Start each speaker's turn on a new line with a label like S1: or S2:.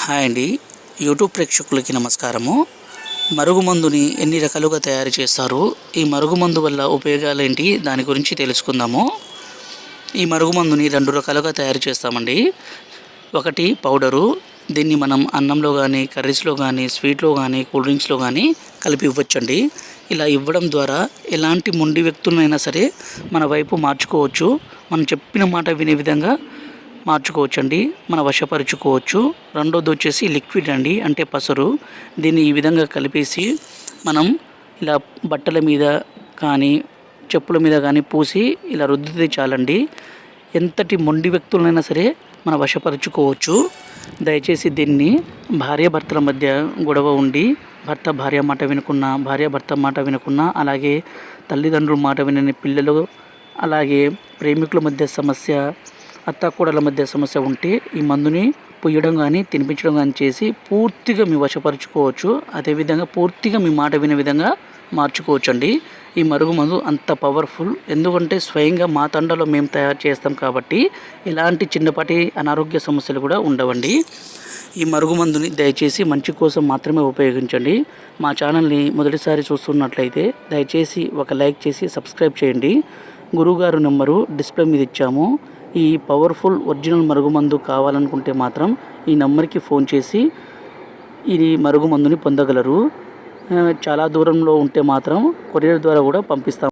S1: Hi అండి. YouTube ప్రేక్షకులకి నమస్కారము. మరుగుమందుని ఎన్ని రకాలుగా తయారు చేస్తారు, ఈ మరుగుమందు వల్ల ఉపయోగాలు ఏంటి, దాని గురించి తెలుసుకుందాము. ఈ మరుగుమందుని 2 రకాలుగా తయారు చేస్తామండి. ఒకటి పౌడరు. దీన్ని మనం అన్నంలో కానీ, కర్రీస్లో కానీ, స్వీట్లో కానీ, కూల్ డ్రింక్స్లో కానీ కలిపి ఇవ్వచ్చండి. ఇలా ఇవ్వడం ద్వారా ఎలాంటి మొండి వ్యక్తులనైనా సరే మన వైపు మార్చుకోవచ్చు. మనం చెప్పిన మాట వినే విధంగా మార్చుకోవచ్చండి, మన వశపరుచుకోవచ్చు. రెండోది వచ్చేసి లిక్విడ్ అండి, అంటే పసరు. దీన్ని ఈ విధంగా కలిపేసి మనం ఇలా బట్టల మీద కానీ, చెప్పుల మీద కానీ పూసి ఇలా రుద్దితే చాలండి. ఎంతటి మొండి వ్యక్తులైనా సరే మన వశపరుచుకోవచ్చు. దయచేసి దీన్ని భార్యాభర్తల మధ్య గొడవ ఉండి భర్త భార్య మాట వినకున్నా, భార్య భర్త మాట వినకున్నా, అలాగే తల్లిదండ్రుల మాట వినని పిల్లలు, అలాగే ప్రేమికుల మధ్య సమస్య, అత్తాకోడల మధ్య సమస్య ఉంటే ఈ మందుని పొయ్యడం కానీ, తినిపించడం కానీ చేసి పూర్తిగా మీ వశపరుచుకోవచ్చు. అదేవిధంగా పూర్తిగా మీ మాట వినే విధంగా మార్చుకోవచ్చు అండి. ఈ మరుగుమందు అంత పవర్ఫుల్. ఎందుకంటే స్వయంగా మా తండలో మేము తయారు చేస్తాం కాబట్టి ఎలాంటి చిన్నపాటి అనారోగ్య సమస్యలు కూడా ఉండవండి. ఈ మరుగుమందుని దయచేసి మంచి కోసం మాత్రమే ఉపయోగించండి. మా ఛానల్ని మొదటిసారి చూస్తున్నట్లయితే దయచేసి ఒక లైక్ చేసి సబ్స్క్రైబ్ చేయండి. గురువుగారు నెంబరు డిస్ప్లే మీద ఇచ్చాము. ఈ పవర్ఫుల్ ఒరిజినల్ మరుగుమందు కావాలనుకుంటే మాత్రం ఈ నెంబర్కి ఫోన్ చేసి ఈ మరుగుమందుని పొందగలరు. చాలా దూరంలో ఉంటే మాత్రం కొరియర్ ద్వారా కూడా పంపిస్తాం.